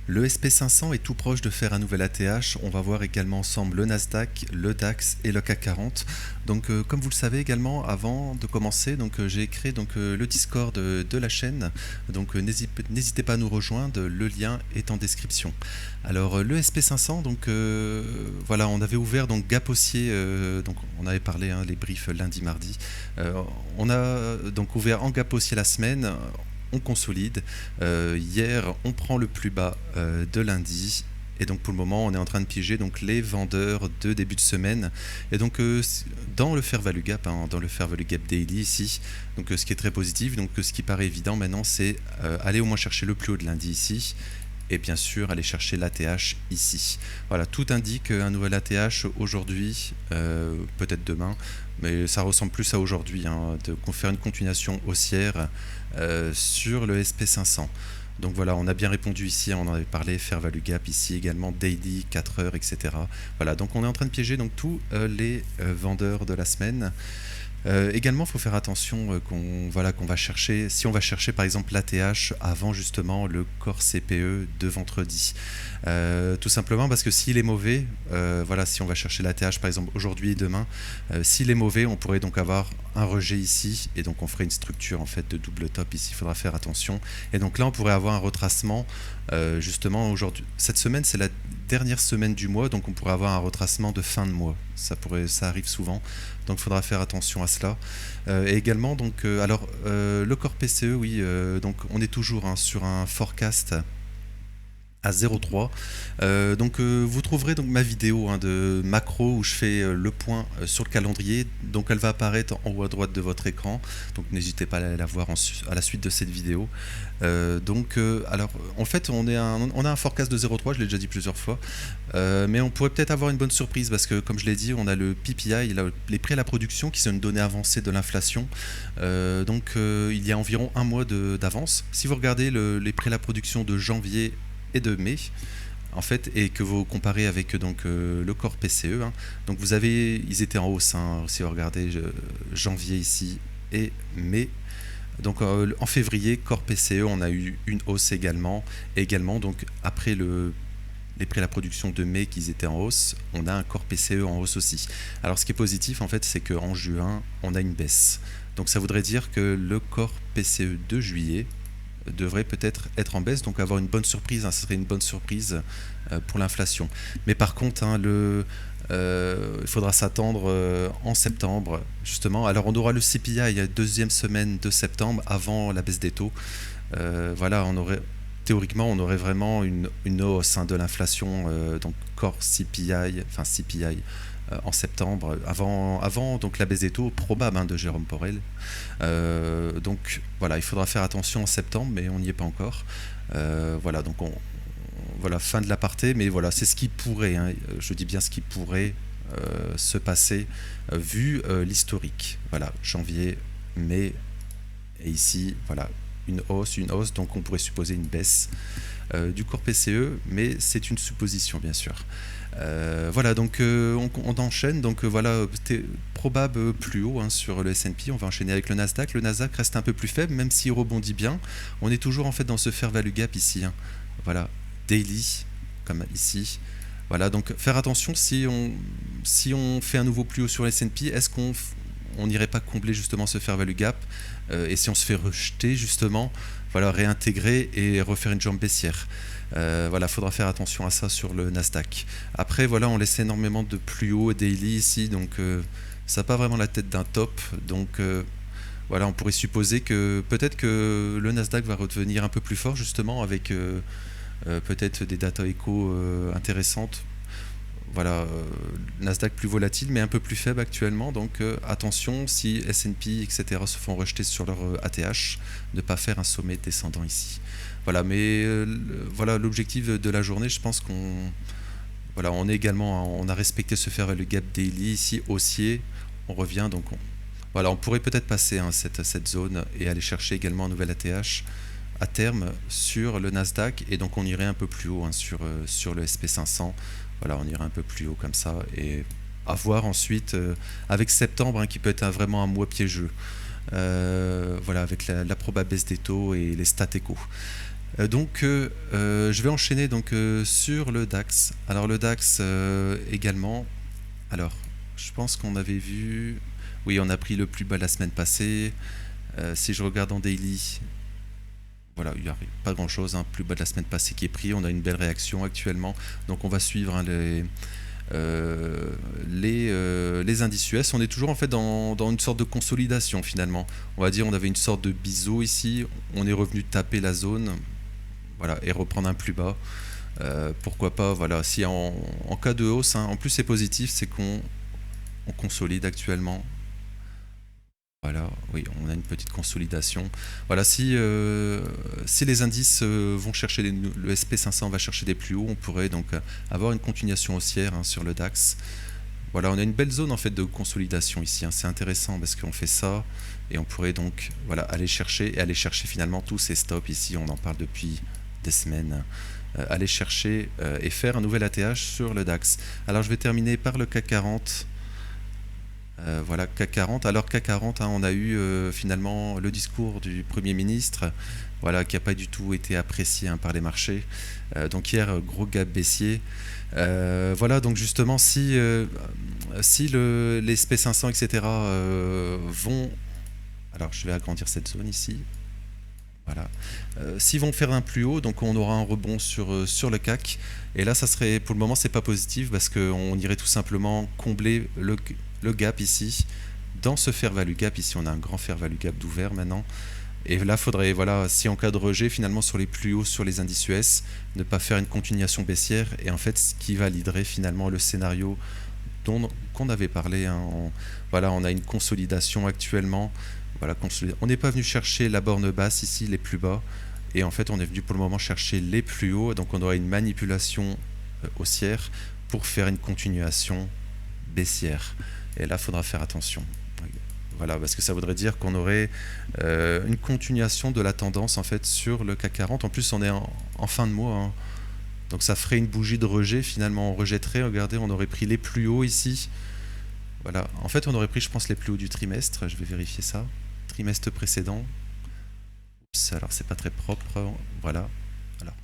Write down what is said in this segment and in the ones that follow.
Le SP500 est tout proche de faire un nouvel ATH. On va voir également ensemble le Nasdaq, le DAX et le CAC 40. Donc, comme vous le savez également, avant de commencer, j'ai créé le Discord de la chaîne. Donc, n'hésitez pas à nous rejoindre. Le lien est en description. Alors, le SP500, voilà, on avait ouvert gap haussier. Donc, on avait parlé les briefs lundi, mardi. On a donc ouvert en gap haussier la semaine. On consolide. Hier, on prend le plus bas de lundi. Et donc pour le moment, on est en train de piéger les vendeurs de début de semaine. Et donc dans le Fair Value Gap, dans le Fair Value Gap Daily ici, ce qui est très positif, ce qui paraît évident maintenant, c'est aller au moins chercher le plus haut de lundi ici. Et bien sûr, aller chercher l'ATH ici. Voilà, tout indique un nouvel ATH aujourd'hui, peut-être demain, mais ça ressemble plus à aujourd'hui, de faire une continuation haussière sur le SP500. Donc voilà, on a bien répondu ici, on en avait parlé, Fair Value Gap ici également, Daily, 4 heures, etc. Voilà, donc on est en train de piéger tous les vendeurs de la semaine. Également, il faut faire attention qu'on va chercher, si on va chercher par exemple l'ATH avant justement le corps CPE de vendredi. Tout simplement parce que s'il est mauvais, si on va chercher l'ATH par exemple aujourd'hui et demain, s'il est mauvais, on pourrait donc avoir un rejet ici et donc on ferait une structure en fait de double top ici, il faudra faire attention. Et donc là, on pourrait avoir un retracement justement aujourd'hui. Cette semaine, c'est la dernière semaine du mois, donc on pourrait avoir un retracement de fin de mois. Ça arrive souvent, donc il faudra faire attention à cela. Et également, le corps PCE, oui, on est toujours sur un forecast à 0,3. Vous trouverez ma vidéo de macro où je fais le point sur le calendrier. Donc elle va apparaître en haut à droite de votre écran. Donc n'hésitez pas à la voir à la suite de cette vidéo. En fait, on a un forecast de 0,3, je l'ai déjà dit plusieurs fois. Mais on pourrait peut-être avoir une bonne surprise parce que, comme je l'ai dit, on a le PPI, les prix à la production qui sont une donnée avancée de l'inflation. Il y a environ un mois d'avance. Si vous regardez les prix à la production de janvier et de mai, en fait, et que vous comparez avec le corps PCE, donc ils étaient en hausse, si vous regardez janvier ici et mai. Donc en février, corps PCE, on a eu une hausse également. Et également, après les prix à la production de mai qui étaient en hausse, on a un corps PCE en hausse aussi. Alors ce qui est positif, en fait, c'est qu'en juin, on a une baisse. Donc ça voudrait dire que le corps PCE de juillet devrait peut-être être en baisse, donc avoir une bonne surprise, ce serait une bonne surprise pour l'inflation. Mais par contre, il faudra s'attendre en septembre, justement. Alors on aura le CPI deuxième semaine de septembre, avant la baisse des taux. Théoriquement, on aurait vraiment une hausse de l'inflation, donc corps CPI, en septembre, avant la baisse des taux probable de Jérôme Porel. Il faudra faire attention en septembre, mais on n'y est pas encore. Fin de l'aparté, mais voilà, c'est ce qui pourrait, je dis bien ce qui pourrait se passer vu l'historique. Voilà, janvier, mai, et ici, voilà, une hausse, donc on pourrait supposer une baisse du corps PCE, mais c'est une supposition bien sûr. On enchaîne, probable plus haut sur le S&P, on va enchaîner avec le Nasdaq. Le Nasdaq reste un peu plus faible, même s'il rebondit bien. On est toujours en fait dans ce Fair Value Gap ici, voilà, daily, comme ici. Voilà, donc faire attention si on fait un nouveau plus haut sur le S&P, est-ce qu'on n'irait pas combler justement ce Fair Value Gap et si on se fait rejeter justement, voilà, réintégrer et refaire une jambe baissière. Faudra faire attention à ça sur le Nasdaq. Après, voilà, on laisse énormément de plus haut daily ici, donc ça n'a pas vraiment la tête d'un top. Donc on pourrait supposer que peut-être que le Nasdaq va redevenir un peu plus fort justement avec peut-être des data écho intéressantes. Voilà, Nasdaq plus volatile mais un peu plus faible actuellement, donc attention si S&P etc se font rejeter sur leur ATH, ne pas faire un sommet descendant ici. Voilà, mais l'objectif de la journée, je pense on a respecté ce Fair Value Gap Daily ici, haussier, on revient, donc on pourrait peut-être passer cette zone et aller chercher également un nouvel ATH à terme sur le Nasdaq, et donc on irait un peu plus haut sur le SP500. Voilà, on irait un peu plus haut comme ça, et à voir ensuite avec septembre qui peut être vraiment un mois piégeux. Avec la probable baisse des taux et les stats éco. Je vais enchaîner sur le DAX. Alors le DAX également. Alors, je pense qu'on avait vu. Oui, on a pris le plus bas la semaine passée. Si je regarde en daily, voilà, il n'y a pas grand chose, hein, plus bas de la semaine passée qui est pris. On a une belle réaction actuellement. Donc on va suivre, hein, les indices US. On est toujours en fait dans une sorte de consolidation finalement. On va dire on avait une sorte de biseau ici. On est revenu taper la zone, voilà, et reprendre un plus bas. Pourquoi pas, voilà, si en cas de hausse, hein, en plus c'est positif, c'est qu'on consolide actuellement. Voilà, oui, on a une petite consolidation. Voilà, si les indices vont chercher le SP500 va chercher des plus hauts, on pourrait donc avoir une continuation haussière, hein, sur le DAX. Voilà, on a une belle zone en fait de consolidation ici, hein. C'est intéressant parce qu'on fait ça et on pourrait donc, voilà, aller chercher finalement tous ces stops ici. On en parle depuis des semaines. Aller chercher et faire un nouvel ATH sur le DAX. Alors je vais terminer par le CAC 40. Voilà, CAC 40. Alors CAC 40, hein, on a eu finalement le discours du Premier ministre, voilà, qui n'a pas du tout été apprécié, hein, par les marchés. Donc hier, gros gap baissier. Voilà, donc justement, si les SP500, etc. vont... Alors je vais agrandir cette zone ici. Voilà. S'ils vont faire un plus haut, donc on aura un rebond sur le CAC. Et là, ça serait, pour le moment, c'est pas positif parce qu'on irait tout simplement combler le gap ici. Dans ce fair value gap, ici, on a un grand fair value gap d'ouvert maintenant. Et là, faudrait, voilà, si en cas de rejet, finalement, sur les plus hauts, sur les indices US, ne pas faire une continuation baissière. Et en fait, ce qui validerait finalement le scénario qu'on avait parlé, hein. Voilà, on a une consolidation actuellement. Voilà, on n'est pas venu chercher la borne basse ici, les plus bas, et en fait on est venu pour le moment chercher les plus hauts, donc on aura une manipulation haussière pour faire une continuation baissière. Et là, il faudra faire attention. Voilà, parce que ça voudrait dire qu'on aurait une continuation de la tendance en fait sur le CAC 40. En plus, on est en fin de mois, hein. Donc ça ferait une bougie de rejet. Finalement, on rejetterait. Regardez, on aurait pris les plus hauts ici. Voilà, en fait, on aurait pris, je pense, les plus hauts du trimestre. Je vais vérifier ça. Trimestre précédent. Oups, alors c'est pas très propre. Voilà. Alors,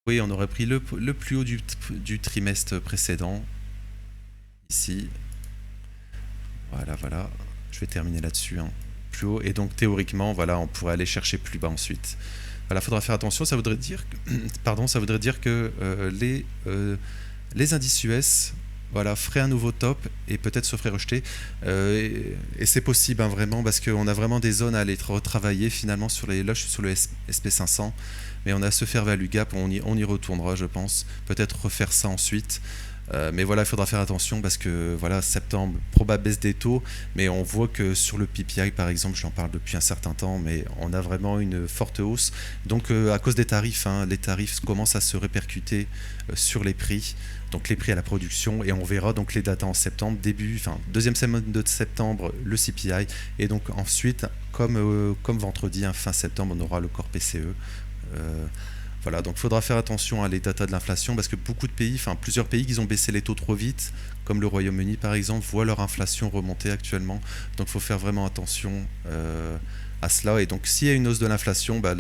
oui, on aurait pris le plus haut du trimestre précédent. Ici. Voilà, voilà. Je vais terminer là-dessus, hein. Plus haut. Et donc, théoriquement, voilà, on pourrait aller chercher plus bas ensuite. Voilà, il faudra faire attention. Ça voudrait dire que, pardon, ça voudrait dire que les indices US, voilà, ferait un nouveau top et peut-être se ferait rejeter. Et c'est possible, hein, vraiment, parce qu'on a vraiment des zones à aller retravailler finalement sur les... Là, je suis sur le SP500, mais on a ce fair value gap, on y retournera, je pense. Peut-être refaire ça ensuite. Mais voilà, il faudra faire attention parce que voilà, septembre, probable baisse des taux, mais on voit que sur le PPI par exemple, j'en parle depuis un certain temps, mais on a vraiment une forte hausse. Donc à cause des tarifs, hein, les tarifs commencent à se répercuter sur les prix, donc les prix à la production, et on verra donc les datas en septembre, deuxième semaine de septembre, le CPI, et donc ensuite, comme vendredi, hein, fin septembre, on aura le corps PCE. Voilà, donc il faudra faire attention à les datas de l'inflation parce que plusieurs pays qui ont baissé les taux trop vite, comme le Royaume-Uni par exemple, voient leur inflation remonter actuellement. Donc il faut faire vraiment attention à cela. Et donc s'il y a une hausse de l'inflation, bah,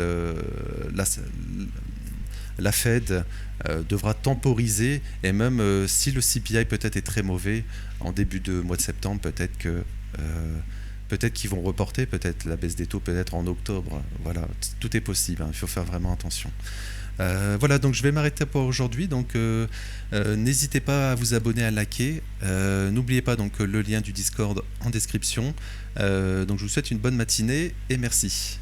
la Fed devra temporiser, et même si le CPI peut-être est très mauvais en début de mois de septembre, peut-être qu'ils vont reporter peut-être la baisse des taux peut-être en octobre. Voilà, tout est possible, hein, il faut faire vraiment attention. Voilà, donc je vais m'arrêter pour aujourd'hui. Donc n'hésitez pas à vous abonner, à liker. N'oubliez pas donc le lien du Discord en description. Donc je vous souhaite une bonne matinée et merci.